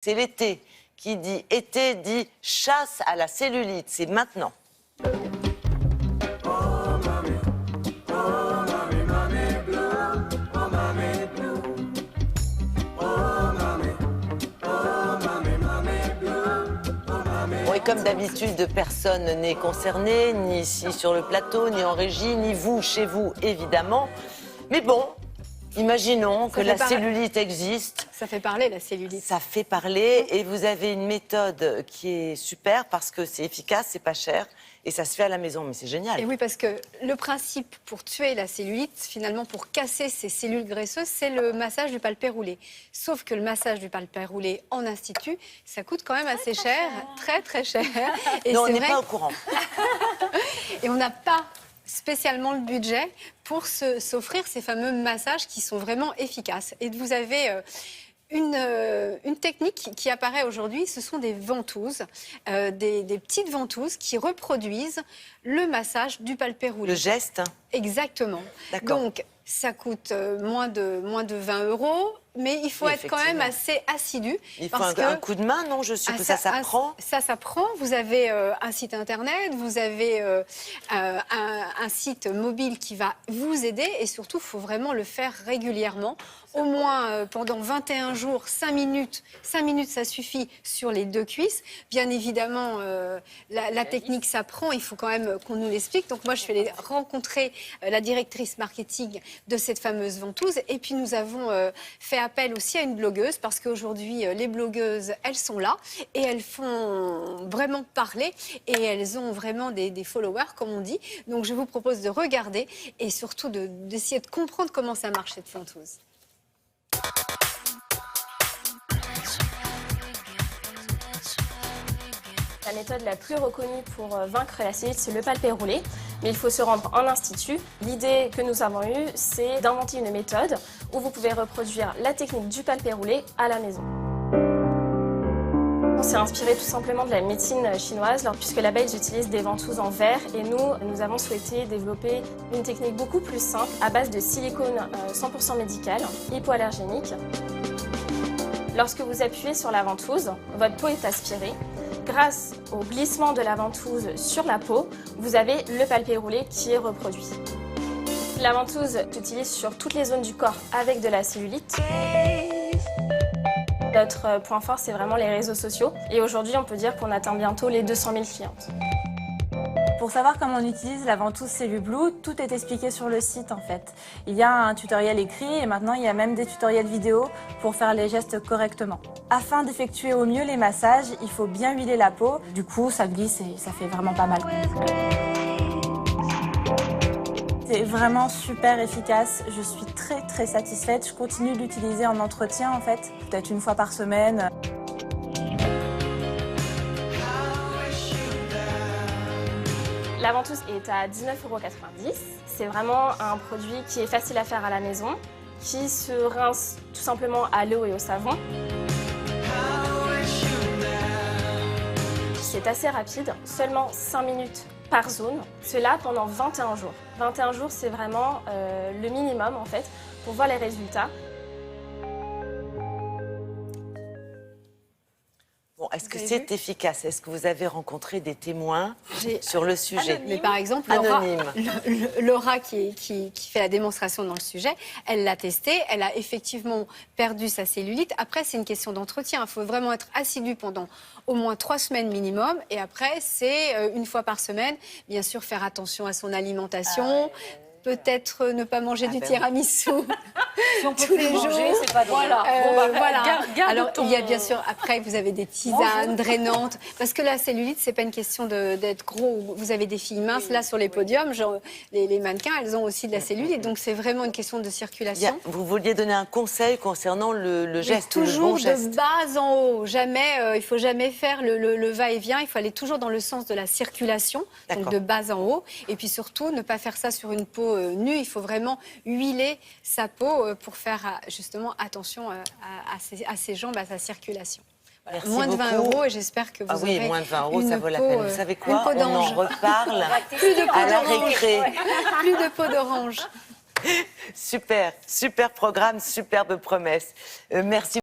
C'est l'été. Qui dit été dit chasse à la cellulite. C'est maintenant. Bon, et comme d'habitude, personne n'est concerné, ni ici sur le plateau, ni en régie, ni vous, chez vous, évidemment. Mais bon, imaginons que la cellulite existe. Ça fait parler, la cellulite. Ça fait parler, et vous avez une méthode qui est super parce que c'est efficace, c'est pas cher, et ça se fait à la maison. Mais c'est génial. Et oui, parce que le principe pour tuer la cellulite, finalement, pour casser ces cellules graisseuses, c'est le massage du palpé roulé. Sauf que le massage du palpé roulé en institut, ça coûte quand même assez cher, très cher. Et non, on n'est pas au courant. Et on n'a pas spécialement le budget pour s'offrir ces fameux massages qui sont vraiment efficaces. Et vous avez une technique qui apparaît aujourd'hui, ce sont des ventouses, des petites ventouses qui reproduisent le massage du palpé roulé. Le geste. Exactement. D'accord. Donc, ça coûte moins de 20 €, mais il faut être quand même assez assidu. Il faut un coup de main, non? Je suppose que ça s'apprend. Ça s'apprend. Vous avez un site internet, vous avez un site mobile qui va vous aider, et surtout, il faut vraiment le faire régulièrement. Au moins pendant 21 jours, 5 minutes. 5 minutes, ça suffit sur les 2 cuisses. Bien évidemment, la technique s'apprend. Il faut quand même qu'on nous l'explique. Donc moi, je suis allée rencontrer la directrice marketing de cette fameuse ventouse. Et puis nous avons fait appel aussi à une blogueuse, parce qu'aujourd'hui, les blogueuses, elles sont là et elles font vraiment parler, et elles ont vraiment des followers, comme on dit. Donc je vous propose de regarder et surtout d'essayer de comprendre comment ça marche, cette ventouse. La méthode la plus reconnue pour vaincre la cellulite, c'est le palpé roulé. Mais il faut se rendre en institut. L'idée que nous avons eue, c'est d'inventer une méthode où vous pouvez reproduire la technique du palpé roulé à la maison. On s'est inspiré tout simplement de la médecine chinoise, puisque là-bas ils utilisent des ventouses en verre, et nous avons souhaité développer une technique beaucoup plus simple à base de silicone 100% médical, hypoallergénique. Lorsque vous appuyez sur la ventouse, votre peau est aspirée. Grâce au glissement de la ventouse sur la peau, vous avez le palpé roulé qui est reproduit. La ventouse s'utilise sur toutes les zones du corps avec de la cellulite. Notre point fort, c'est vraiment les réseaux sociaux. Et aujourd'hui, on peut dire qu'on atteint bientôt les 200 000 clientes. Pour savoir comment on utilise la ventouse CelluBlue, tout est expliqué sur le site en fait. Il y a un tutoriel écrit, et maintenant il y a même des tutoriels vidéo pour faire les gestes correctement. Afin d'effectuer au mieux les massages, il faut bien huiler la peau. Du coup, ça glisse et ça fait vraiment pas mal. C'est vraiment super efficace. Je suis très satisfaite. Je continue de l'utiliser en entretien en fait, peut-être une fois par semaine. La ventouse est à 19,90 €. C'est vraiment un produit qui est facile à faire à la maison, qui se rince tout simplement à l'eau et au savon. C'est assez rapide, seulement 5 minutes par zone, cela pendant 21 jours. 21 jours, c'est vraiment le minimum en fait pour voir les résultats. Bon, est-ce que c'est efficace? Est-ce que vous avez rencontré des témoins sur le sujet? Mais par exemple, Laura qui fait la démonstration dans le sujet, elle l'a testé, elle a effectivement perdu sa cellulite. Après, c'est une question d'entretien. Il faut vraiment être assidu pendant au moins 3 semaines minimum. Et après, c'est une fois par semaine, bien sûr, faire attention à son alimentation. Peut-être ne pas manger du tiramisu si on peut tous les jours. C'est pas voilà. Voilà. Garde Alors, ton... il y a bien sûr, après, vous avez des tisanes drainantes. Parce que la cellulite, c'est pas une question d'être gros. Vous avez des filles minces, là, sur les podiums. Genre, les mannequins, elles ont aussi de la cellulite. Donc, c'est vraiment une question de circulation. Vous vouliez donner un conseil concernant le geste, toujours le bon geste. de bas en haut. Jamais, il faut jamais faire le va-et-vient. Il faut aller toujours dans le sens de la circulation, donc de bas en haut. Et puis surtout, ne pas faire ça sur une peau nue. Il faut vraiment huiler sa peau pour faire justement attention à ses jambes, à sa circulation. Voilà. Moins de 20 € et j'espère que vous aurez moins de 20 €, ça vaut la peine. Vous savez quoi? On en reparle plus de à la récré. Plus de peau d'orange. Super programme, superbe promesse. Merci.